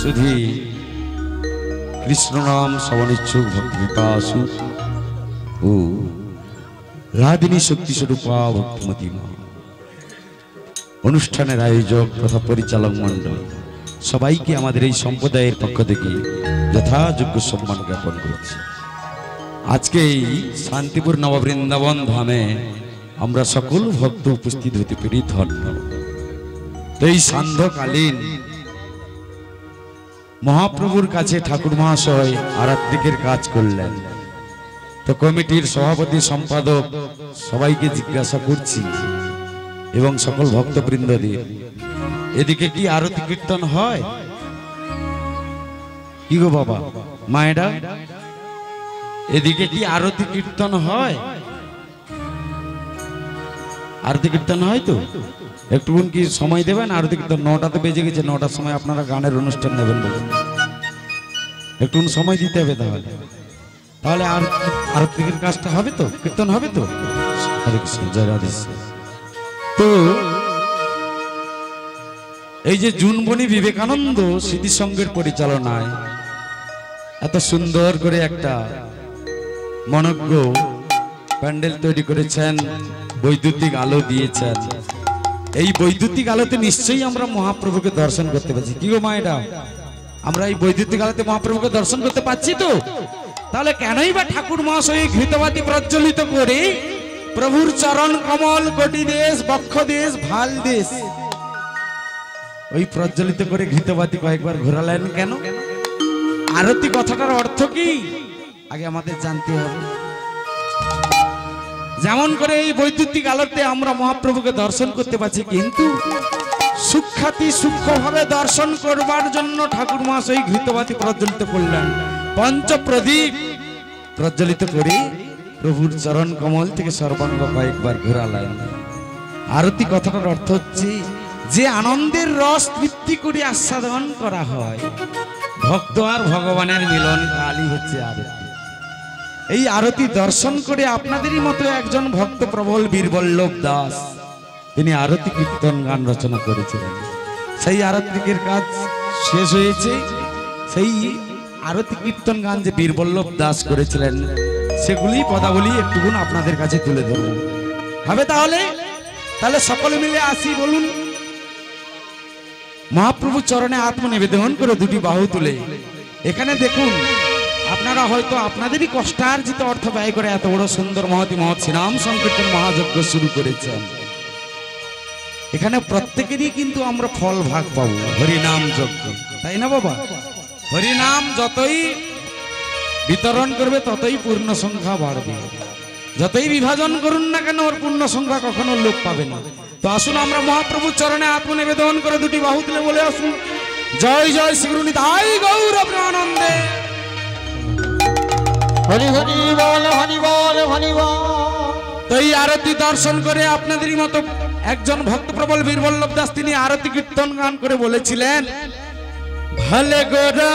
सुधी कृष्ण नाम श्रवणिच्छुक भक्ति पिपासु ओ राधिनी शक्ति स्वरूपा भक्तिमती मा অনুষ্ঠানের আয়োজক তথা পরিচালক মণ্ডল সবাইকে আমাদের এই সম্প্রদায়ের পক্ষ থেকে যথাযোগ্য সম্মান জ্ঞাপন করছি। আজকে এই শান্তিপুর নববৃন্দাবন ধামে আমরা সকল ভক্ত উপস্থিত হতে পেরে ধন্য। তো এই সান্ধ্যকালীন মহাপ্রভুর কাছে ঠাকুর মহাশয় আরাত্রিকের কাজ করলেন। তো কমিটির সভাপতি সম্পাদক সবাইকে জিজ্ঞাসা করছি এবং সকল ভক্তবৃন্দদের, এদিকে কি আরতি কীর্তন হয়? কি গো বাবা মায়েরা, এদিকে কি আরতি কীর্তন হয়? আরতি কীর্তন হয় তো একটুকুন কি সময় দেবেন? আরতি কীর্তন 9টাতে বেজে গেছে, 9টার সময় আপনারা গানের অনুষ্ঠান নেবেন বলে একটুকুন সময় দিতে হবে। তাহলে আর আরতির কাজটা হবে তো, কীর্তন হবে তো। হরে কৃষ্ণ, জয় রাধে। তো এই যে জুনবনি বিবেকানন্দ স্মৃতি সংঘের পরিচালনায় এত সুন্দর করে একটা মনজ্ঞ প্যান্ডেল তৈরি করেছেন, বৈদ্যুতিক আলো দিয়েছেন। এই বৈদ্যুতিক আলোতে নিশ্চয়ই আমরা মহাপ্রভুকে দর্শন করতে পারছি। কি গো মায়েরা, আমরা এই বৈদ্যুতিক আলোতে মহাপ্রভুকে দর্শন করতে পারছি তো? তাহলে কেনই বা ঠাকুর মহাশয় ঘৃতবাতি প্রজ্বলিত করে প্রভুর চরণ কমল, কোটি দেশ, বক্ষ দেশ, ভাল দেশ ওই প্রজ্বলিত করে ঘৃতবাতি কয়েকবার ঘোরালেন কেন? আরতি কথাটার অর্থ কি আগে আমাদের জানতে হবে। যেমন করে এই বৈদ্যুতিক আলোতে আমরা মহাপ্রভুকে দর্শন করতে পারছি, কিন্তু সূক্ষ্মাতি সূক্ষ্মভাবে দর্শন করবার জন্য ঠাকুর মহাশয় ঘৃতবাতি প্রজ্বলিত করলেন। পঞ্চপ্রদীপ প্রজ্বলিত করে প্রভুর চরণ কমল থেকে সর্বাঙ্গ কয়েকবার ঘোরালেন। আরতি কথাটার অর্থ হচ্ছে যে আনন্দের রস তৃপ্তি করে আস্বাদন করা হয়, ভক্ত আর ভগবানের মিলন কালই হচ্ছে আরতি। এই আরতি দর্শন করে আপনাদেরই মতো একজন ভক্ত প্রবল বীরবল্লভ দাস তিনি আরতি কীর্তন গান রচনা করেছিলেন। সেই আরতিকের কাজ শেষ হয়েছে। সেই আরতি কীর্তন গান যে বীরবল্লভ দাস করেছিলেন সেগুলি পদাবলী একটুকুন আপনাদের কাছে তুলে ধরব। হবে তাহলে? তাহলে সকলে মিলে আসি, বলুন। মহাপ্রভু চরণে আত্মনিবেদন করে দুটি বাহু তুলে এখানে দেখুন, আপনারা হয়তো আপনাদেরই কষ্টার্জিত অর্থ ব্যয় করে এত বড় সুন্দর মহতি মহৎ শ্রীনাম সংকীর্তন মহাযজ্ঞ শুরু করেছেন। এখানে প্রত্যেকেরই কিন্তু আমরা ফল ভাগ পাবো হরিনাম যজ্ঞ, তাই না বাবা? হরিনাম যতই বিতরণ করবে ততই পূর্ণ সংখ্যা বাড়বে। যতই বিভাজন করুন না কেন ওর পূর্ণ সংখ্যা কখনো লোপ পাবে না। তো আসুন আমরা মহাপ্রভুর চরণে আত্মনিবেদন করে দুটি বাহু তুলে বলে আসুন, জয় জয় শ্রীগুরুনিতাই গৌর প্রেমানন্দে। হরি হরি বল, হরি বল, হরি বল। তো এই আরতি দর্শন করে আপনাদেরই মতো একজন ভক্ত প্রবল বীরবল্লভ দাস তিনি আরতি কীর্তন গান করে বলেছিলেন, ভালে গোরা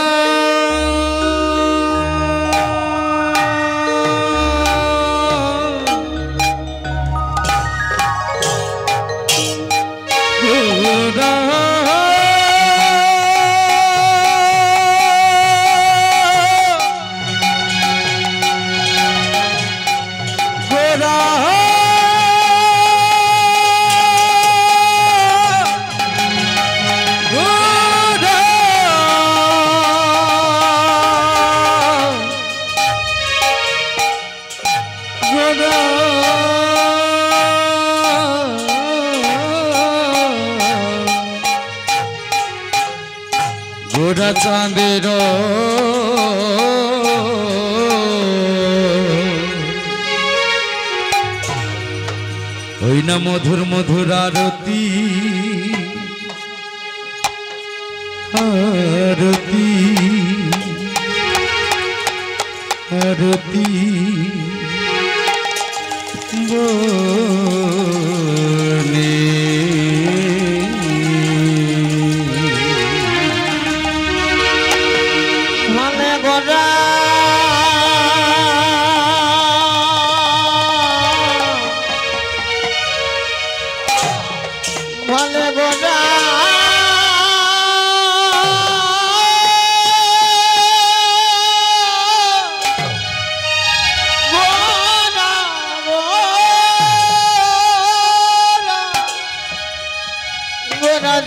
গোরা চাঁদের ওই না মধুর মধুর আরতি, আরতি আরতি বনে মানে গোরা মানে গোরা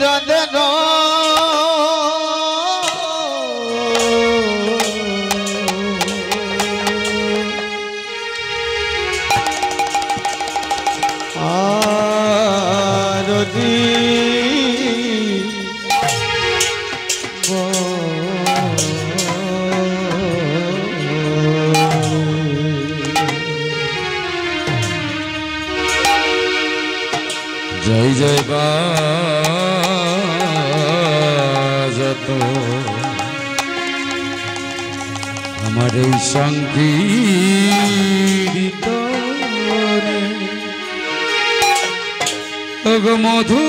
যদেন আরতি জয় জয় বাজত আমার এই সংগীত মধু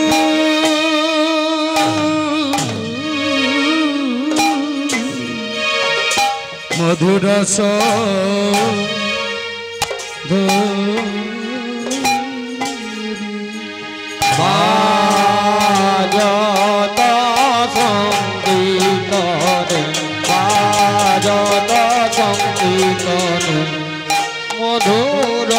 মধুরস বাজত সংগীতনে বাজত সংগীতনে মধুর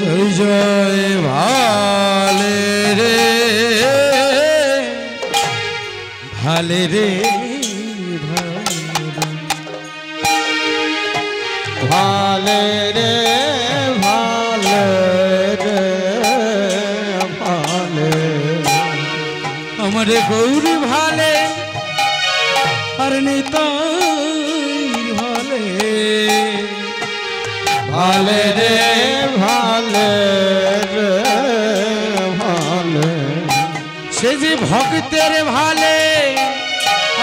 জয় জয় ভালে রে ভালে রে ভালে রে ভালে রে ভালে আমারে গৌরী ভালে আর নিতাই ভালে ভালে রে ভালে রে ভালে সে যে ভক্তের ভালে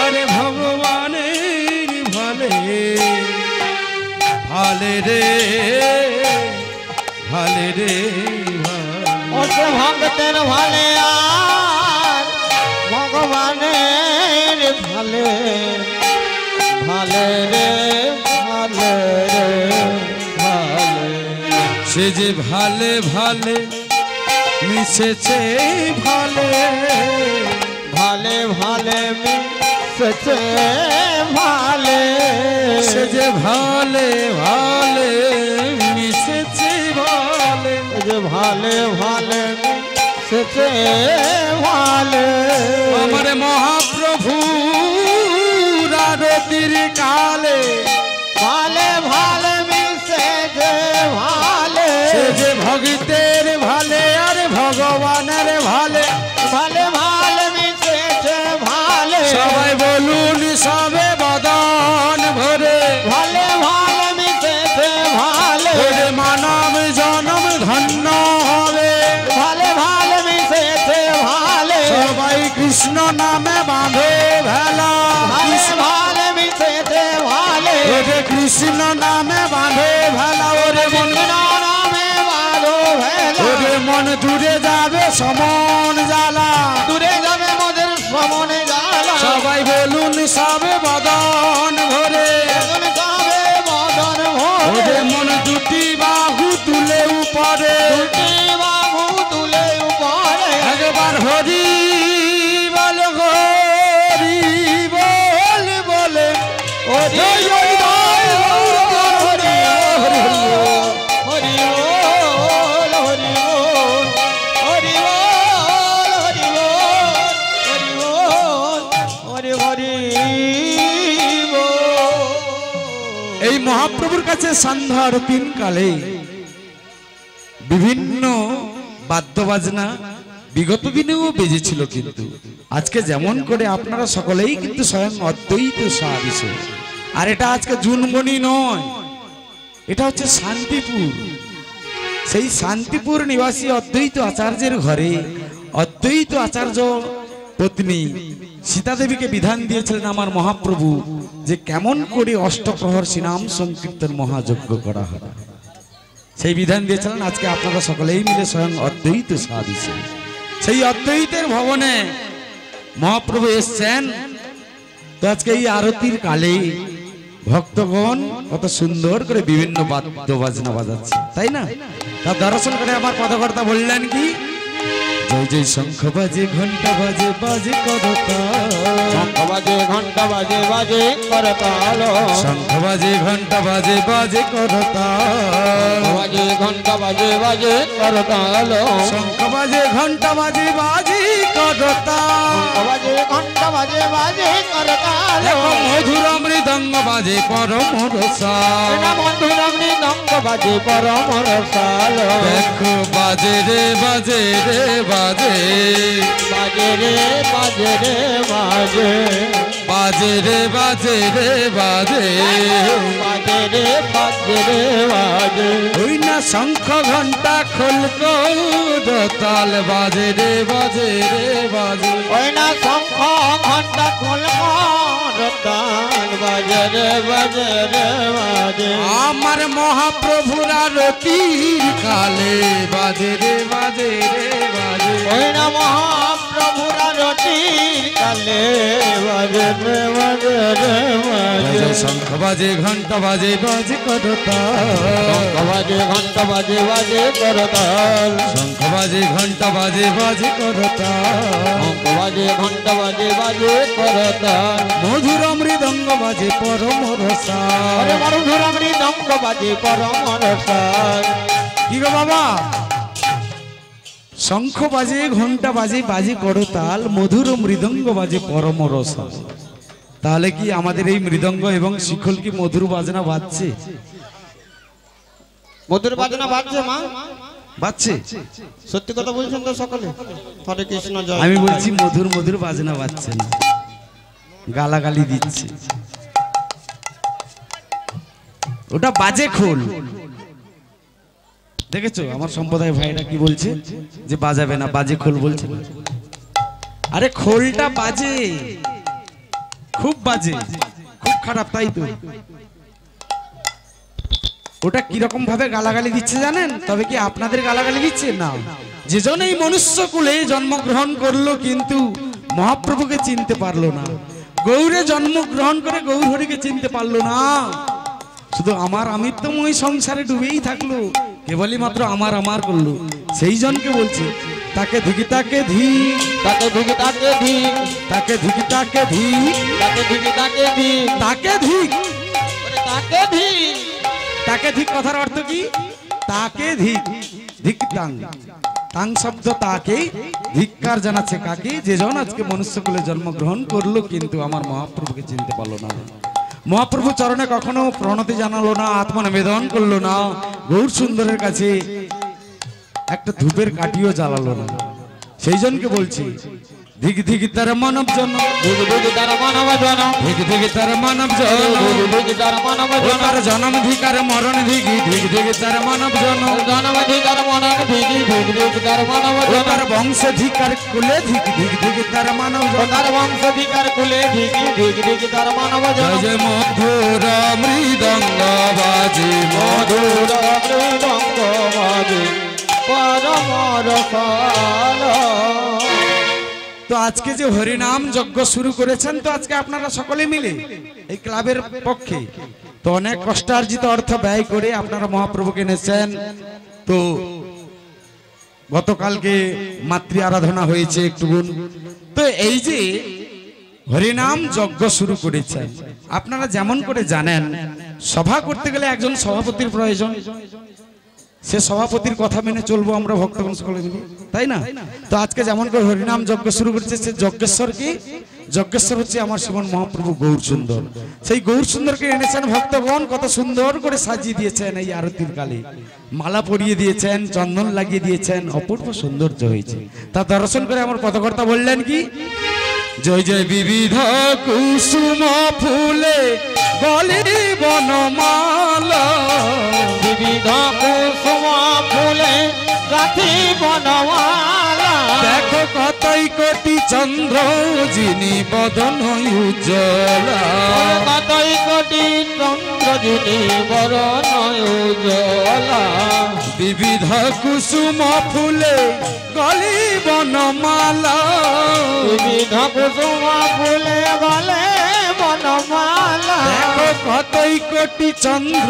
আরে ভগবানের ভালে ভালে রে ভালে রে ওকে ভক্তের ভালে আর ভগবানের ভালে ভালে রে ভালে রে ভালে সে যে ভালে ভালে মিশেছে ভালে ভালে ভালে মিশেছে ভালে সে যে ভালে ভালে মিশেছে ভালে যে ভালে ভালে মিশেছে ভালে আমার মহাপ্রভু আরতির কালে ভালে ভালে মিশেছে ভালে সে যে ভক্তের ভালে আর ভগবানের ভালে ভালে ভালে মিশেছে ভালে সবাই বলুন সবে বদন ভরে ভালে ভালে মিশেছে ভালে ওরে মানব জনম ধন্য হবে ভালে ভালে মিশেছে ভালে সবাই কৃষ্ণ নামে বাঁধে ভেলা ভালে ভালে মিশেছে ভালে ওরে কৃষ্ণ নামে বাঁধে ভেলা ওরে মন নামে বাঁধো ভেলা ওরে মন দূরে যাবে সমন জ্বালা দূরে যাবে মোদের সমনে জ্বালা সবাই বলুন সবে বদন ভরে এখন যাবে মদন ভরে ওরে মন দুটি বাহু তুলে উপরে দুটি বাহু তুলে উপরে একবার হরি বল হরি বল বলে ও জয় জয় জয় হরি হরি হরি বল হরি বল হরি বল হরি বল হরি বল হরি হরি বল এই মহাপ্রভুর কাছে সন্ধ্যার তিন কালে বিভিন্ন বাদ্যবাজনা বিগত দিনেও বেজেছিল, কিন্তু আজকে যেমন করে আপনারা সকলেই কিন্তু স্বয়ং অদ্বৈত সাদিস। আর এটা আজকে জুনমণি নয়, এটা হচ্ছে শান্তিপুর। সেই শান্তিপুর নিবাসী অদ্বৈত আচার্যের ঘরে অদ্বৈত আচার্য পত্নী সীতা দেবীকে বিধান দিয়েছিলেন আমার মহাপ্রভু যে কেমন করে অষ্টপ্রহর শ্রীনাম সংকীর্তন মহাযজ্ঞ করা হয়। সেই বিধান দিয়েছিলেন আজকে আপনারা সকলেই মিলে স্বয়ং অদ্বৈত সাদিস। সেই অদ্বৈতের ভবনে মহাপ্রভু এসছেন। তো আজকে এই আরতির কালে ভক্তগণ কত সুন্দর করে বিভিন্ন বাদ্য বাজনা বাজাচ্ছে, তাই না? তার দর্শন করে আমার পদকর্তা বললেন কি, জয় জয় শঙ্খ বাজে ঘন্টা বাজে বাজে করতাল শঙ্খ বাজে ঘন্টা বাজে বাজে করতাল শঙ্খ বাজে ঘন্টা বাজে বাজে করতাল বাজে ঘন্টা বাজে বাজে করতাল শঙ্খ বাজে ঘন্টা বাজে বাজে করতাল বাজে ঘন্টা বাজে বাজে করতাল মধুর মৃদঙ্গ বাজে পরম রসাল মধুর মৃদঙ্গ বাজে পরম রসাল দেখো বাজে রে বাজে রে বাজে বাজে রে বাজে রে বাজে বাজে রে বাজে রে বাজে বাজে রে বাজে রে বাজে ওই না শঙ্খ ঘন্টা খোল তাল বাজে রে বাজে রে বাজে ওই না শঙ্খ ঘন্টা খোল করতাল বাজে রে বাজে রে বাজে আমার মহাপ্রভুরা রতির কালে বাজে রে বাজে রে বাজে ওই না মহাপ্রভুরা রতির কালে বাজে রে বাজে রে বাজে শঙ্খ বাজে ঘন্টা বাজে বাজে করতাল শঙ্খ বাজে ঘন্টা বাজে বাজে করতাল শঙ্খ বাজে ঘন্টা বাজে বাজে করতাল শঙ্খ বাজে ঘন্টা বাজে বাজে করতাল মধুর মৃদঙ্গ বাজে পরম রসাল আরে মধুর মৃদঙ্গ বাজে পরম রসাল কি গো বাবা শঙ্খ বাজে ঘন্টা বাজে বাজে করতাল মধুর মৃদঙ্গ বাজে পরম রসাল তাহলে কি আমাদের এই মৃদঙ্গ এবং শিখল কি মধুর বাজনা বাজছে মধুর বাজনা বাজছে মা বাজছে সত্যি কথা বলছেন তো সকলে হরে কৃষ্ণ জয় আমি বলছি মধুর মধুর বাজনা বাজছে না গালাগালি দিচ্ছে ওটা বাজে খোল দেখেছো আমার সম্প্রদায় ভাইরা কি বলছে যে বাজাবে না বাজে খোল বলছে আরে খোলটা বাজে খুব বাজে খুব খারাপ তাই তো ওটা কিরকম ভাবে গালাগালি দিচ্ছে জানেন তবে কি আপনাদের গালাগালি দিচ্ছে না যেজন এই মনুষ্য কুলে জন্মগ্রহণ করলো কিন্তু মহাপ্রভুকে চিনতে পারলো না গৌরে জন্মগ্রহণ করে গৌর হরিকে চিনতে পারলো না শুধু আমার আমিত্বময় সংসারে ডুবেই থাকলো কেবলই মাত্র আমার আমার করলো সেই জনকে বলছে তাকে ধিকি তাকে ধি তাকে ধিকি তাকে ধি তাকে ধিকি তাকে ধি তাকে ধিকি তাকে ধি তাকে ধিক তাকে ধি তাকে ধিক কথার অর্থ কি তাকে ধিক ধিক তাং তাং শব্দ তাকে ধিক্কার জানাচ্ছে কাকে যে জন আজকে মনুষ্যকুলে জন্মগ্রহণ করলো কিন্তু আমার মহাপ্রভুকে চিনতে পারলো না মহাপ্রভু চরণে কখনো প্রণতি জানালো না আত্মনিবেদন করলো না গৌর সুন্দরের কাছে একটা ধূপের কাঠিও জ্বালালো না সেই জনকে বলছি ধিক ধিক তার মানব জন ধিকি ধিকি তার মানব জন ধিক ধিক তার মানব জন ধিকি ধিকি তার মানব জন তার জন্ম ধিকার মরণ ধিকি ধিক ধিক তার মানব জন জনমধিকার মানব ধিকি ধিকি ধিকি তার মানব জন তার বংশধিকার কুলে ধিক ধিক ধিক তার মানব জন তার বংশধিকার কুলে ধিকি ধিকি ধিকি তার মানব জন জয় জয় মধুর মৃদঙ্গ বাজে মধুর মৃদঙ্গ বাজে পরম রসাল তো আজকে যে হরিনাম যজ্ঞ শুরু করেছেন তো আজকে আপনারা সকলে মিলে এই ক্লাবের পক্ষে তো অনেক কষ্টার্জিত অর্থ ব্যয় করে আপনারা মহাপ্রভুকে এনেছেন তো গতকালকে মাতৃ আরাধনা হয়েছে একটুগুন তো এই যে হরিনাম যজ্ঞ শুরু করেছেন আপনারা যেমন করে জানেন সভা করতে গেলে একজন সভাপতির প্রয়োজন সে সভাপতির কথা মেনে চলবো আমরা ভক্তগণ সকলে মিলে তাই না তো আজকে যেমন করে হরিনাম যজ্ঞ শুরু করেছে সে যজ্ঞেশ্বর কি যজ্ঞেশ্বর হচ্ছে আমার শ্রীমন মহাপ্রভু গৌর সুন্দর সেই গৌর সুন্দরকে এনেছেন ভক্তগণ কত সুন্দর করে সাজিয়ে দিয়েছেন এই আরতির কালে মালা পরিয়ে দিয়েছেন চন্দন লাগিয়ে দিয়েছেন অপূর্ব সৌন্দর্য হয়েছে তা দর্শন করে আমার পদকর্তা বললেন কি জয় জয় বিবিধ কুসুম ফুলে গলে বনমালা বিবিধ কুসুম ফুলে গাথি বনমালা দেখো কতই কোটি চন্দ্র যিনি বদন উজ্জ্বলা কতই কোটি চন্দ্র যিনি বরণ উজ্জ্বলা বিবিধ কুসুম ফুলে গলি বনমালা বিবিধ কুসুম ফুলে গলে বনমালা মালা দেখো কতই কোটি চন্দ্র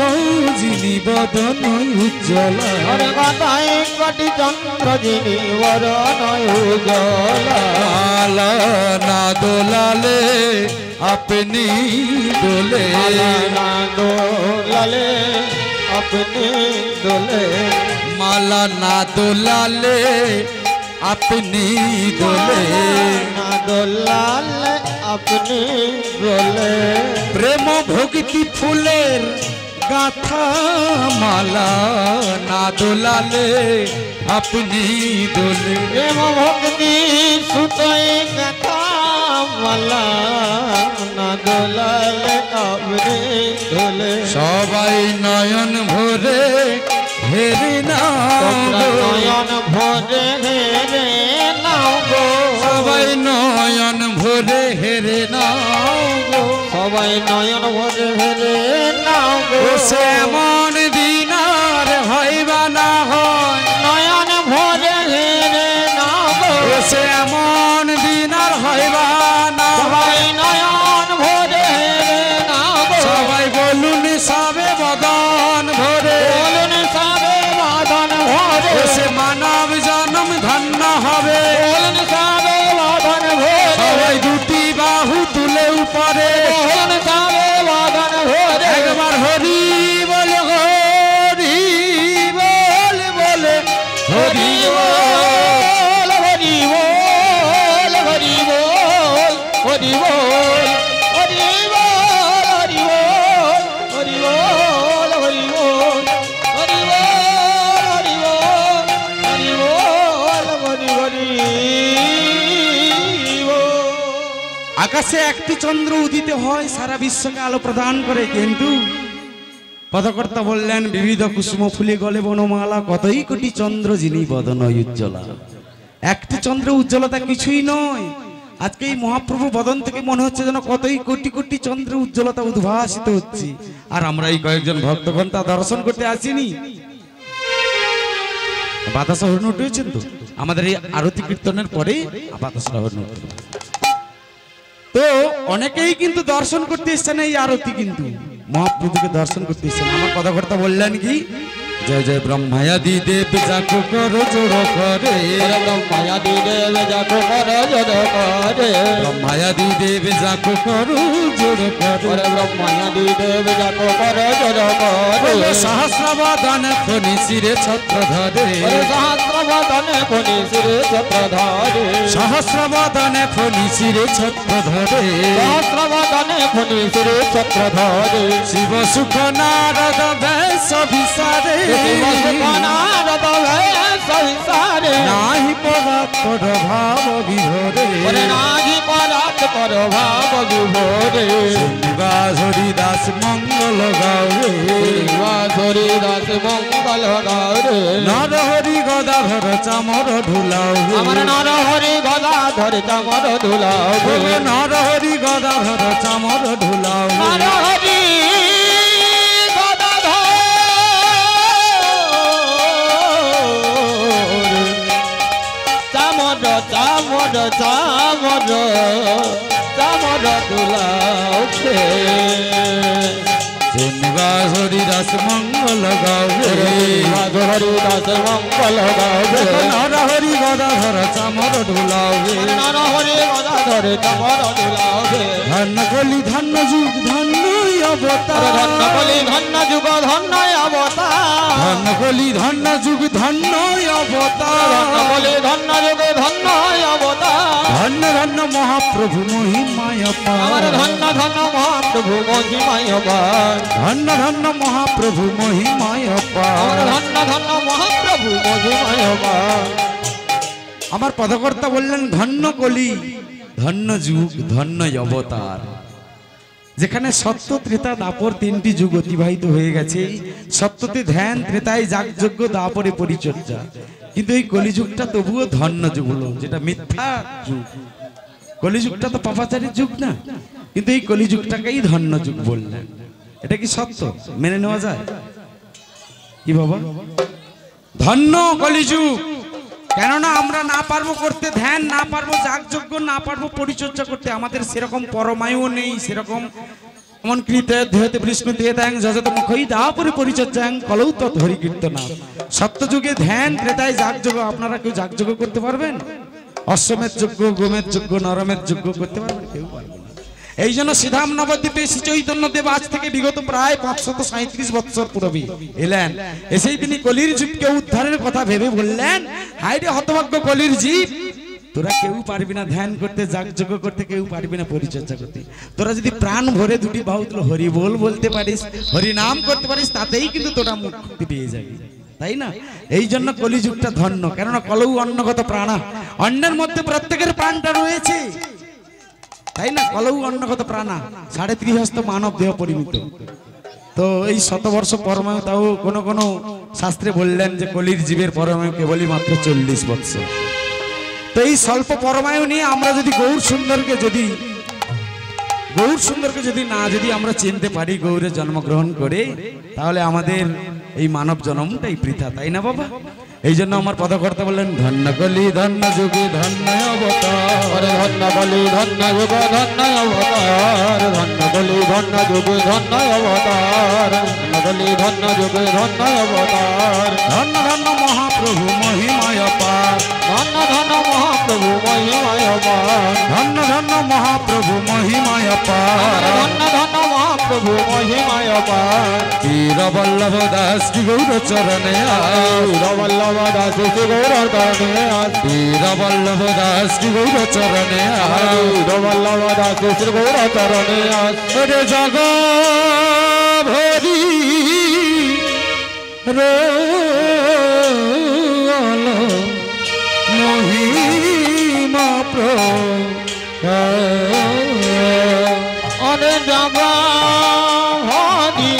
যিনি বদন উজ্জ্বলা ওরে কথাই কোটি চন্দ্র যিনি বরণ উজ্জ্বলা মালা না দোলালে আপনি দোলে না দোলালে আপনি দোলে মালা না দোলালে আপনি দোলে না দোলালে আপনি দোলে প্রেম ভক্তি ফুলের গাথা মালা না দোলালে আপনি দোলে প্রেম ভক্তি সুতোয় কথা মালা না দোলালে আপনি দোলে সবাই নয়ন ভরে হেরে নাও নয়ন ভরে হেরে নাও গো সবাই নয়ন ভরে হেরে নাও সবাই নয়ন ভরে হেরে নাও গো সে এমন দিন আর হয় বা না হয় নয়ন ভরে হেরে নাও গো সে এমন দিন আর হয় বা না সবাই নয়ন ভরে হেরে নাও গো সবাই বলুন সবে বদন ভরে বলুন সবে বাঁধন ভরে সে মানব জন্ম ধন্য হবে বলুন সবে বাঁধন ভরে সবাই দুটি বাহু তুলে উপরে বলুন সবে বাঁধন ভরে একবার হরি বলে হরি বলে বলে হরি বল হরি বল হরি বল হরি বল হরি বল হরি বল হরি বল হরি বল হরি বল হরি বল হরি বল হরি বল আকাশে একটি চন্দ্র উদিত হয় সারা বিশ্বকে আলো প্রদান করে কিন্তু পদকর্তা বললেন বিবিধ কুসুম ফুলে গলে বনমালা কতই কোটি চন্দ্র যিনি বদন উজ্জ্বলা একটি চন্দ্র উজ্জ্বলতা কিছুই নয় আজকে এই মহাপ্রভু বদন থেকে মনে হচ্ছে যেন কতই কোটি কোটি চন্দ্র উজ্জ্বলতা উদ্ভাসিত হচ্ছে আর আমরা এই কয়েকজন ভক্তগণ তা দর্শন করতে আসিনি বাতাসা হরণ উঠেছেন তো আমাদের এই আরতি কীর্তনের পরে বাতাসা হরণ উঠবে তো অনেকেই কিন্তু দর্শন করতে এসছেন এই আরতি কিন্তু মহাপ্রভুকে দর্শন করতে এসছেন আমার কথাবার্তা বললেন কি জয় জয় ব্রহ্মায়াদি দেব যাকো করো জোড় করে ব্রহ্মায়াদি দেব যাকো করো জোড় করে ব্রহ্মায়াদি দেব যাকো করো জোড় করে ব্রহ্মায়াদি দেব যাকো করো জোড় করে সহস্রবদন ফণি শিরে ছত্র ধরে সহস্রবদনে ফণি শিরে ছত্র ধরে সহস্রবদনে ফণি শিরে ছত্র ধরে সহস্রবদনে ফণি শিরে ছত্র ধরে শিব সুখ নারদ বেশ বিসারে নারদ বেশ বিসারে নাহি পরাৎপর ভাব বিভোরে নাহি পরাৎপর ভাব বিভোরে শ্রীনিবাস হরিদাস মঙ্গল গাওরে শ্রীনিবাস হরিদাস মঙ্গল গাওরে নর হরি গদাধর চামর ঢুলাও আমার নর হরি গদাধর চামর ঢুলাও নর হরি গদাধর চামর ঢুলাও নর হরি চামর চামর চামর দুলাউছে শ্রীনিবাস হরিদাস মঙ্গল গাওরে হরিদাস মঙ্গল গাওবে নর হরি গদাধর চামর ঢুলাও নর হরি গদাধর চামর দুলাউছে ধন্য কলি ধন্য যুগ ধন্য অবতার ধন্য বলি ধন্য যুগ ধন্য অবতার ধন্য কলি ধন্য যুগ ধন্য অবতার ধন্য বলি ধন্য যুগ ধন্য অবতার ধন্য ধন্য মহাপ্রভু মহিমায় আমার অপার ধন্য ধন্য মহাপ্রভু মহিমায় অপার ধন্য ধন্য মহাপ্রভু মহিমায় আমার অপার ধন্য ধন্য মহাপ্রভু মহিমায় অপার আমার পদকর্তা বললেন ধন্য কলি ধন্য যুগ ধন্য অবতার যেখানে সত্য ত্রেতা দাপর তিনটি যুগ অতিবাহিত হয়ে গেছে সত্যতে ধ্যান ত্রেতায় যাগযজ্ঞ দাপরে পরিচর্যা কিন্তু এই কলিযুগটা তবুও ধন্য যুগ হলো যেটা মিথ্যা যুগ কলিযুগটা তো পাপাচারীর যুগ না কিন্তু এই কলিযুগটাকেই ধন্য যুগ বললেন এটা কি সত্য মেনে নেওয়া যায় কি বাবা ধন্য কলিযুগ কেননা আমরা না পারবো করতে ধ্যান, না পারবো যাগযজ্ঞ, না পারবো পরিচর্যা করতে। আমাদের সেরকম পরমায়ু নেই, সেরকম এমন কৃতে দেহতে বিষ্ণু দিয়ে দেন যজত মুখই দা পরি পরিচর্যাং কলৌ তৎ হরি কীর্তনা। সত্যযুগে ধ্যান, ত্রেতায় যাগযজ্ঞ। আপনারা কেউ যাগযজ্ঞ করতে পারবেন? অশ্বমেধ যজ্ঞ, গোমেধ যজ্ঞ, নরমেধ যজ্ঞ করতে পারবেন? কেউ পারবে না। এই জন্য শ্রীধাম নবদ্বীপে শ্রী চৈতন্য দেব আজ থেকে বিগত প্রায় 537 বৎসর পূর্বে এলেন। এসেই তিনি কলির জীবকে উদ্ধারের কথা ভেবে বললেন, হায়রে হতভাগ্য কলির জীব, তোরা কেউ পারবি না ধ্যান করতে, যাগযজ্ঞ করতে, কেউ পারবি না পরিচর্যা করতে। তোরা যদি প্রাণ ভরে দুটি বাহু তুলে হরি বল বলতে পারিস, হরি নাম করতে পারিস, তাতেই কিন্তু তোরা মুক্তি পেয়ে যাবি, তাই না? এই জন্য কলিযুগটা ধন্য, কেননা কলৌ অন্নগত প্রাণা, অন্নের মধ্যে প্রত্যেকের প্রাণটা রয়েছে, তাই না? কলৌ অন্নগত প্রাণা, 3.5 হস্ত মানব দেহ পরিমিত। তো এই শতবর্ষ পরমায়ু, তাও কোন কোন শাস্ত্রে বললেন যে কলির জীবের পরমায়ু কেবলই মাত্র 40 বৎসর। তো এই স্বল্প পরমায়ু নিয়ে আমরা যদি গৌর সুন্দরকে যদি আমরা চিনতে পারি, গৌরে জন্মগ্রহণ করে, তাহলে আমাদের এই মানব জন্মটাই বৃথা, তাই না বাবা? এই জন্য আমার পদকর্তা বললেন, ধন্য কলি ধন্য যুগে ধন্য অবতার, ধন্য বলি ধন্য যুগ ধন্য অবতার, ধন্য বলি ধন্য যুগে ধন্য অবতার, ধন্য বলি ধন্য যুগে ধন্য অবতার, ধন্য ধন্য মহাপ্রভু মহিমায় পার, ধন্য ধন্য মহাপ্রভু মহিমায় পার, ধন্য ধন্য মহাপ্রভু মহিমায় পার, ধন্য ধন্য মহাপ্রভু মহিমায় পার। বীর বল্লভ দাস কি গৌর চরণে আয়, বল্লভ দাস গৌর চরণে আয়, বীর বল্লভ দাস কি গৌর চরণে আয়, বল্লভ দাস গৌর চরণে আয়। রে জগ ভরি রোল মহিমা অনে জগা ভরি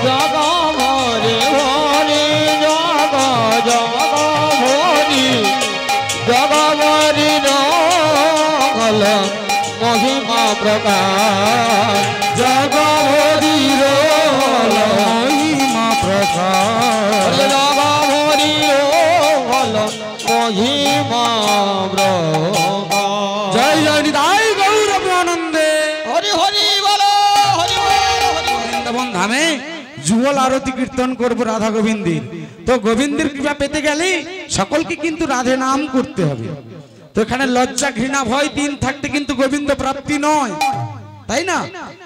জগা ভরে ভরে জগা জগা ভরি জগা ভরি রগল মহিমা প্রকাশ, জগ ভরি রোল মহিমা প্রকাশ, জগা ভরি রগল মহিমা প্রকাশ। জয় জয় নিতাই গৌর আনন্দে। হরি হরি বলো, হরি বলো, হরি বলো। বৃন্দাবন ধামে যুগল আরতি কীর্তন করবো রাধা গোবিন্দের। তো গোবিন্দের কৃপা পেতে গেলে সকলকে কিন্তু রাধে নাম করতে হবে। তো এখানে লজ্জা ঘৃণা ভয় 3 থাকতে কিন্তু গোবিন্দ প্রাপ্তি নয়, তাই না?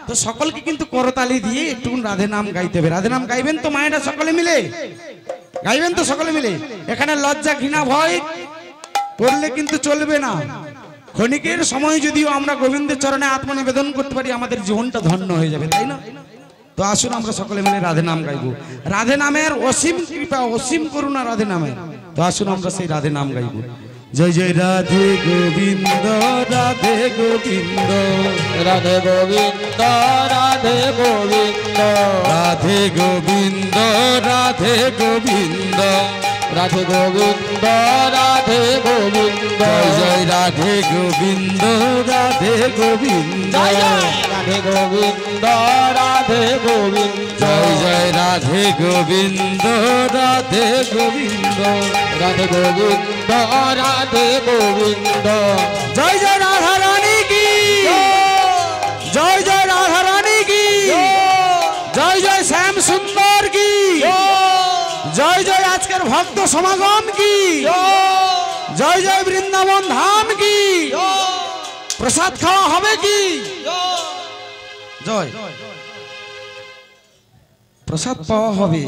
তো সকলকে কিন্তু করতালি দিয়ে একটু রাধে নাম গাইতে হবে। রাধে নাম গাইবেন তো মায়েরা সকলে মিলে? গাইবেন তো সকলে মিলে? এখানে লজ্জা ঘৃণা ভয় করলে কিন্তু চলবে না। ক্ষণিকের সময় যদিও আমরা গোবিন্দের চরণে আত্মনিবেদন করতে পারি, আমাদের জীবনটা ধন্য হয়ে যাবে, তাই না? তো আসুন আমরা সকলে মিলে রাধে নাম গাইবো। রাধে নামের অসীম কৃপা, অসীম করুণা রাধে নামের। তো আসুন আমরা সেই রাধে নাম গাইবো। জয় জয় রাধে গোবিন্দ, রাধে গোবিন্দ, রাধে গোবিন্দ, রাধে গোবিন্দ, রাধে গোবিন্দ, রাধে গোবিন্দ, রাধে গোবিন্দ, রাধে গোবিন্দ, জয় জয় রাধে গোবিন্দ, রাধে গোবিন্দ, রাধে গোবিন্দ, রাধে গোবিন্দ, জয় জয় রাধে গোবিন্দ, রাধে গোবিন্দ, রাধে গোবিন্দ, রাধে গোবিন্দ। জয় জয় রাধা রানী কি, জয় জয় রাধা রানী কি, জয় জয় শ্যাম সুন্দর কি, জয় জয় আজকের ভক্ত সমাগম কি, জয় জয় বৃন্দাবন ধাম কি। প্রসাদ খাওয়া হবে কি? জয়, প্রসাদ পাওয়া হবে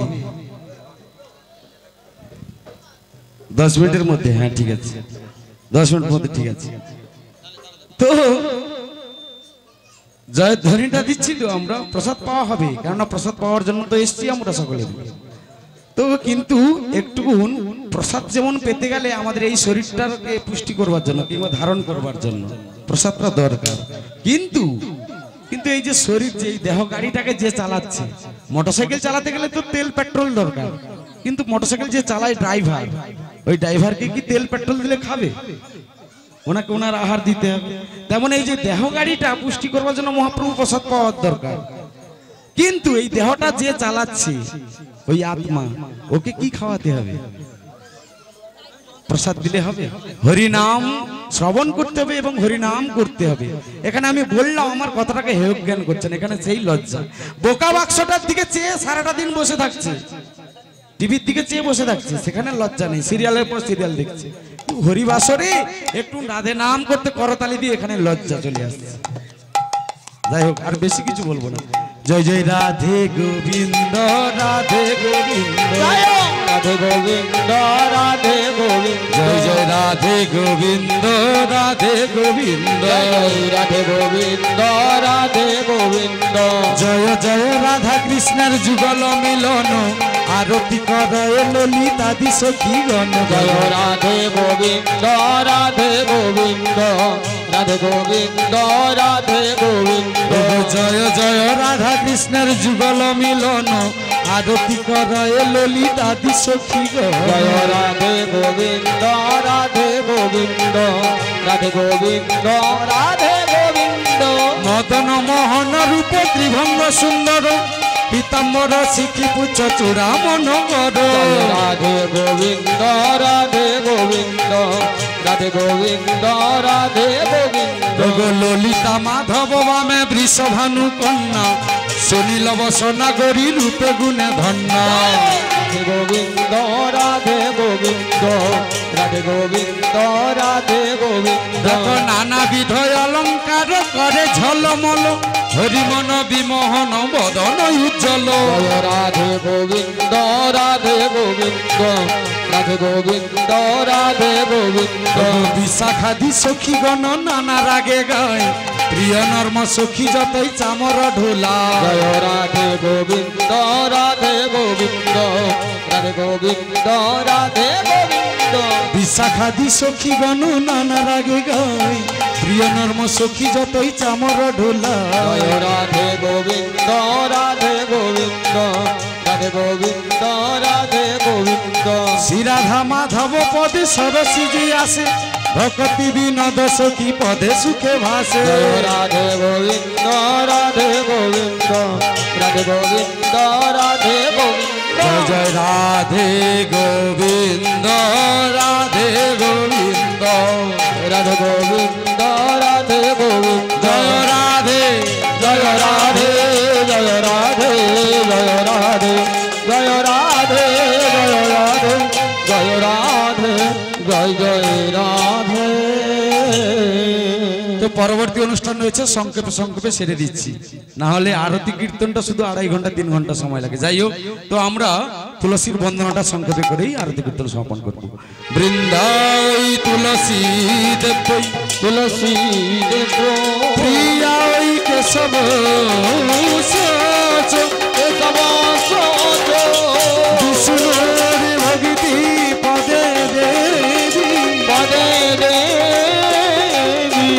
10 মিনিটের মধ্যে। হ্যাঁ ঠিক আছে, 10 মিনিট মধ্যে ঠিক আছে। তো জয় ধ্বনিটা দিচ্ছিল, আমরা প্রসাদ পাওয়া হবে, কেননা প্রসাদ পাওয়ার জন্য তো এসছি আমরা সকলে। তো কিন্তু একটুকুন প্রসাদ যেমন পেতে গেলে আমাদের এই শরীরটাকে পুষ্টি করবার জন্য কিংবা ধারণ করবার জন্য প্রসাদটা দরকার। কিন্তু কিন্তু এই যে শরীর, যে দেহ গাড়িটাকে যে চালাচ্ছে, মোটরসাইকেল চালাতে গেলে তো তেল পেট্রোল দরকার, কিন্তু মোটরসাইকেল যে চালায় ড্রাইভার, ওই ড্রাইভারকে কি তেল পেট্রোল দিলে খাবে? ওনাকে ওনার আহার দিতে হবে। তেমন এই যে দেহ গাড়িটা পুষ্টি করবার জন্য মহাপ্রভু প্রসাদ পাওয়ার দরকার। কিন্তু এই দেহটা যে চালাচ্ছে, ওই আত্মা, ওকে কি খাওয়াতে হবে? প্রসাদ দিলে হবে? হরিনাম শ্রবণ করতে হবে এবং হরিনাম করতে হবে। এখানে আমি বললাম আমার কথাটাকে হেয় জ্ঞান করছেন, এখানে সেই লজ্জা। বোকা বাক্সটার দিকে চেয়ে সারাটা দিন বসে থাকছে, টিভির দিকে চেয়ে বসে থাকছে, সেখানে লজ্জা নেই, সিরিয়ালের পর সিরিয়াল দেখছে। হরিবাসরে একটু রাধে নাম করতে করতালি দিয়ে এখানে লজ্জা চলে আসছে। যাই হোক, আর বেশি কিছু বলবো না। জয় জয় রাধে গোবিন্দ, রাধে গোবিন্দ, রাধে গোবিন্দ, রাধে গোবিন্দ, জয় জয় রাধে গোবিন্দ, রাধে গোবিন্দ, রাধে গোবিন্দ, রাধে গোবিন্দ, জয় জয় রাধা কৃষ্ণের যুগল মিলন, আরতি করে ললিতাদি সখীগণ। জয় রাধে গোবিন্দ, রাধে গোবিন্দ, রাধে গোবিন্দ, রাধে গোবিন্দ, জয় জয় রাধা কৃষ্ণের যুগল মিলন, আরতি করে ললিতাদি সখীগণ। জয় রাধে গোবিন্দ, রাধে গোবিন্দ, রাধে গোবিন্দ, রাধে গোবিন্দ, মদন মোহন রূপ ত্রিভঙ্গ সুন্দর, পীতাম্বর শিখি পুচ্ছ চূড়া মনোবর। রাধে গোবিন্দ, রাধে গোবিন্দ, রাধে গোবিন্দ, রাধে গোবিন্দ, ললিতা মাধব বামে বৃষভানু কন্যা, সুনীল বসনা গরি রূপে গুণে ধন্য। রাধে গোবিন্দ, রাধে গোবিন্দ, রাধে গোবিন্দ, রাধে গোবিন্দ, দেখো নানাবিধ অলঙ্কার করে ঝলমল, হরিমন বিমোহন বদন উজ্জ্বল। জয় রাধে গোবিন্দ, রাধে গোবিন্দ, রাধে গোবিন্দ, রাধে গোবিন্দ, বিশাখাদি সখীগণ নানা রাগে গায়, প্রিয় নর্ম সখী যতই চামর ঢোলা। জয় রাধে গোবিন্দ, রাধে গোবিন্দ, রাধে গোবিন্দ, রাধে গোবিন্দ, বিশাখাদি সখীগণ নানা রাগে গায়, প্রিয় নর্ম সখী যতই চামর ঢোলা। জয় রাধে গোবিন্দ, রাধে গোবিন্দ, রাধে গোবিন্দ, রাধে গোবিন্দ, শ্রী রাধা মাধব পদে সরসিজি আসে, ভক্তি বিনোদ সখী পদে সুখে ভাসে। জয় রাধে গোবিন্দ, রাধে গোবিন্দ, রাধে গোবিন্দ, রাধে গোবিন্দ, জয় জয় রাধে গোবিন্দ, রাধে গোবিন্দ, রাধে গোবিন্দ, রাধে গোবিন্দ, জয় রাধে, জয় রাধে, জয় রাধে, জয় রাধে, জয় রাধে, জয় রাধে, জয় রাধে, জয় জয় রাধে। তো পরবর্তী অনুষ্ঠান রয়েছে, সংক্ষেপে সংক্ষেপে সেরে দিচ্ছি, না হলে আরতি কীর্তনটা শুধু 2.5 ঘন্টা 3 ঘন্টা সময় লাগে। যাই হোক, তো আমরা তুলসীর বন্দনাটা সংক্ষেপে করেই আরতি কীর্তন সমাপন করব। বৃন্দাই তুলসী দেবই, তুলসী দেব প্রিয়াই কেশব সচ, কেশব সচ, বিষ্ণুর ভক্তি পদে দেবী, পদে দেবী,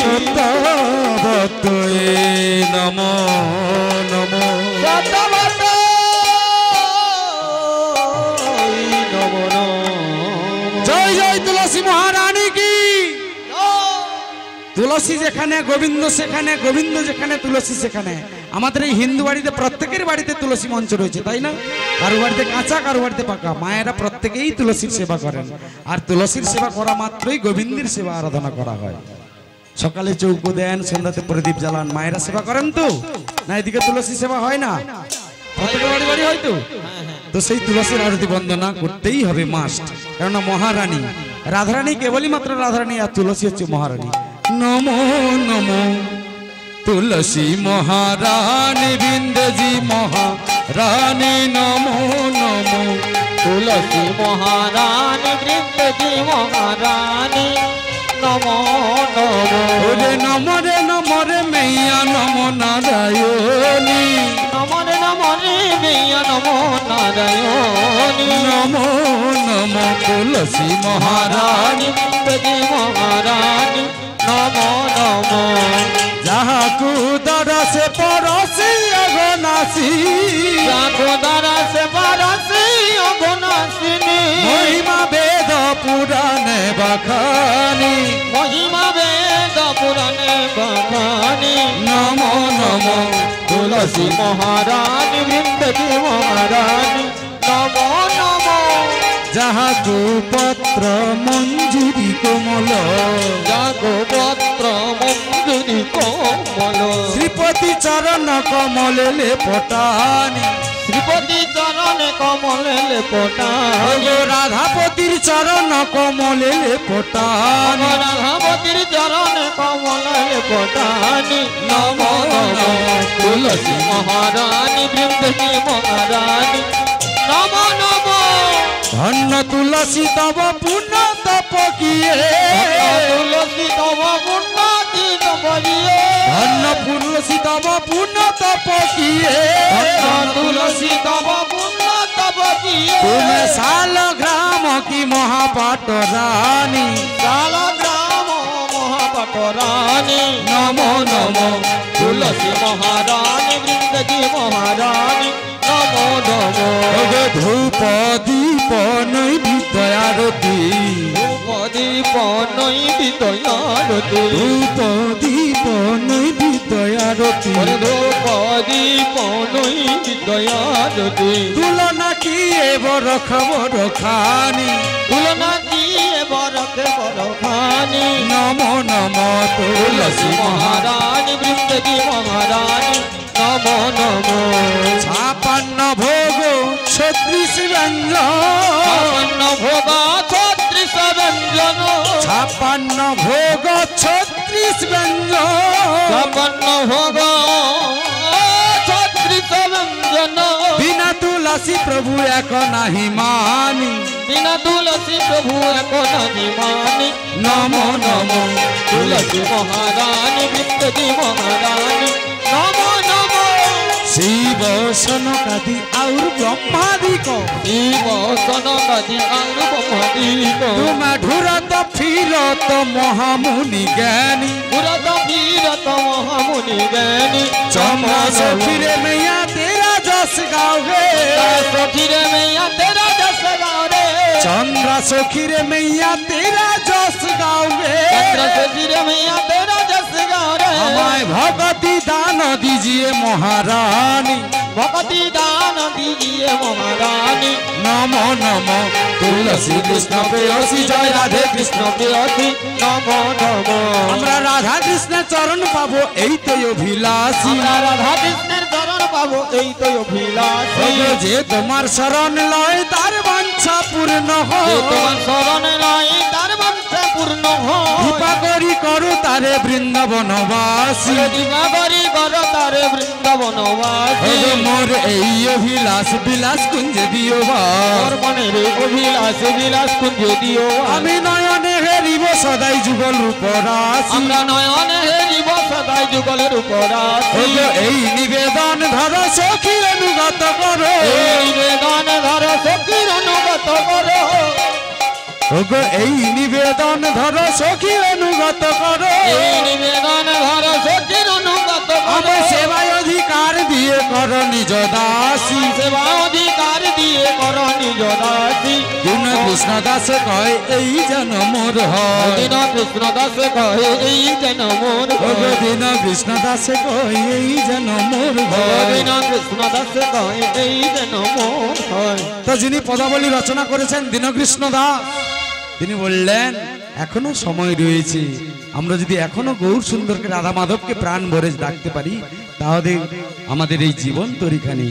সত্যবতয়ে নমো নমো। সত্যবত নমো নমো। জয় জয় তুলসী মহারানী কি। তুলসী যেখানে গোবিন্দ সেখানে, গোবিন্দ যেখানে তুলসী সেখানে। আমাদের এই হিন্দু বাড়িতে প্রত্যেকের বাড়িতে তুলসী মঞ্চ রয়েছে, তাই না? কারো বাড়িতে কাঁচা, কারো বাড়িতে পাকা। মায়েরা প্রত্যেকেই তুলসীর সেবা করেন, আর তুলসীর সেবা করা মাত্রই গোবিন্দের সেবা আরাধনা করা হয়। সকালে চৌকো দেন, সন্ধ্যাতে প্রদীপ জ্বালান, মায়েরা সেবা করেন তো না? এদিকে তুলসী সেবা হয় না? প্রত্যেকের বাড়ি বাড়ি হয়তো। তো সেই তুলসীর আরতি বন্দনা করতেই হবে মাস্ট, কেননা মহারানী। রাধারানী কেবলই মাত্র রাধারানী, আর তুলসী হচ্ছে মহারানী। নমো নমো তুলসী মহারানী, বৃন্দেজি মহারানী, নমো নমো তুলসী মহারানী, বৃন্দেজি মহারানী, নমো নমো। ওরে নমো রে নমো রে মেয়া নমো নারায়ণী, নমো রে নমো রে মেয়া নমো নারায়ণী, নমো নমো তুলসী মহারানী, বৃন্দেজি মহারানী, নমো নমো। যাহাকু দরসে পরসি অগনাসী, যাকো দরসে পরসি অগনাসিনী, মহিমা বেদ পুরাণে বখানি, মহিমা বেদ পুরাণে বখানি, নমো নমো তুলসী মহারানী, বৃন্দেজি মহারানী, নমো নমো। যাহাগো পত্র মঞ্জুরি কোমল যাগো পত্র মঞ্জুরি কোমল শ্রীপতি চরণ কমলে পটানি শ্রীপতি চরণে কমলে পটানি গো রাধাপতির চরণ কমলে পটানি রাধাপতির চরণে কমলে পটানি নম নম তুলসী মহারানী বৃন্দাবনী মহারানী নম নম ধন্য তুলসী তব পুণ্য তপ কিয়ে তুলসী তব পুণ্যাতি তপলিয়ে ধন্য তুলসী তব পুণ্য তপ কিয়ে তুলসী তব পুণ্য তপলিয়ে তুমি শাল গ্রাম কি মহাপাট রানী কাল গ্রাম মহাপটরানী নম নম তুলসী মহারানী বৃন্দাবনী মহারানী নম নম ধূপ দীপ নৈবেদ্য আরতি দীপ নৈবিদয়ারতি ধূপ দীপ নৈবেদ্য আরতি ধূপ দীপ নৈবিদয়ারতি তুলনা কি এবার খবর খানি তুলনা দিয়ে বরকে বরখানি নম নম তুলসী মহারানী বৃন্দাবনী মহারানী নম নম ছাপান্ন ভোগ 36 ব্যঞ্জন ভোগা 36 ব্যঞ্জন ছাপান্ন ভোগ 36 ব্যঞ্জন ছাপান্ন ভোগ 36 ব্যঞ্জন বিনা তুলসী প্রভু এক নাহি মানি বিনা তুলসী প্রভু এক নাহি মানি নম নম তুলসী মহারানী বৃন্দাবনী মহারানী নম নম শিব সনকাদি আউর ব্রহ্মাদিক শিব সনকাদি আউর ব্রহ্মাদিক তোমা ঢুরত ফিরত মহামুনি জ্ঞানী পুরত বীরত মহামুনি জ্ঞানী চন্দ্র সখিরে मैया तेरा जस गावे সখিরে मैया तेरा जस गावे चंद्र सखीरे मैया तेरा जस गावे चंद्र सखीरे मैया तेरा जस गावे हमारे भगति दान दीजिए महारानी भगति दान दीजिए महारानी नमो नमो तुलसी कृष्ण प्रेयसी जय राधे कृष्ण प्रियसी नमो नमो আমরা রাধা কৃষ্ণের চরণ পাবো এই তো অভিলাষী আমরা রাধা কৃষ্ণের চরণ পাবো এই তো অভিলাষী যে তোমার শরণ লয় তার বাঞ্ছা পূর্ণ হয় তোমার শরণে নাই তার বাঞ্ছা পূর্ণ হয় কৃপা করি করো তারে বৃন্দাবনবাসী কৃপা করি করো তারে বৃন্দাবনবাসী মোর এই অভিলাষ বিলাস কুঞ্জে দিও মোর মনের অভিলাষ বিলাস কুঞ্জে দিও আমি নয়নে হেরিব সদাই যুগল রূপরাশি আমরা নয়নে হেরিব সদাই যুগলের উপরাশি এই নিবেদন ধর সখীর অনুগত করো এই বেদন ধর সখীর অনুগত করো এই নিবেদন ধর সখীর অনুগত করো এই নিবেদন ধর সখীর অনুগত আমার করো সেবায় অধিকার দিয়ে কর নিজ দাসী সেবা অধিকার দিয়ে কর নিজ দাসী দিন কৃষ্ণ দাস কয় এই যেন মোর হয় দিন কৃষ্ণ দাস কহে এই যেন মোর দিন কৃষ্ণ দাস কয় এই যেন মোর হয় দিন কৃষ্ণ দাস কহে এই যেন মোর হয় তো যিনি পদাবলী রচনা করেছেন দীনকৃষ্ণ দাস তিনি বললেন এখনো সময় রয়েছে আমরা যদি এখনো গৌর সুন্দরকে রাধা মাধবকে প্রাণ ভরে ডাকতে পারি তাহলে আমাদের এই জীবন তরিখানি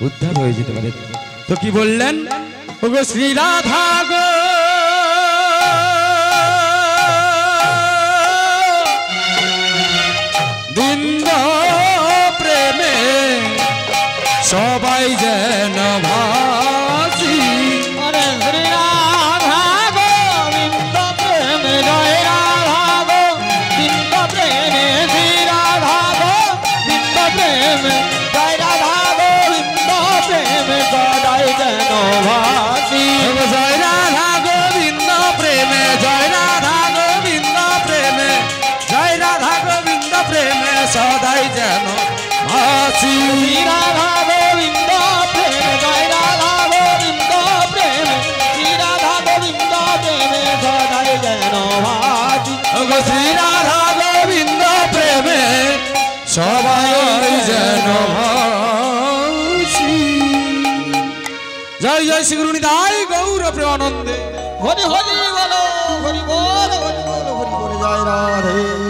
উদ্ধার হয়ে যেতে পারে তো কি বললেন ওগো শ্রী রাধা গো বৃন্দ প্রেমে সবাই যেন ভাসি হরে শ্রী রাধা গোবিন্দ প্রেমে জয় রাধা গোবিন্দ প্রেমে শ্রী রাধা গোবিন্দ প্রেমে জয় রাধা গোবিন্দ প্রেমে সদাই যেন ভাসি জয় রাধা গোবিন্দ প্রেমে জয় রাধা গোবিন্দ প্রেমে জয় রাধা গোবিন্দ প্রেমে সদাই যেন ভাসি শ্রী রাধা গোবিন্দ প্রেমে জয় রাধা গোবিন্দ প্রেমে শ্রী রাধা গোবিন্দ প্রেমে সদাই যেন ভাসি ওগো শ্রী রাধা গোবিন্দ প্রেমে সবাই যেন ভাসি জয় জয় শ্রী গুরু নিতাই গৌর প্রেমানন্দে হরি বলো হরি বল হরি বল হরি বলে যায় রাধে।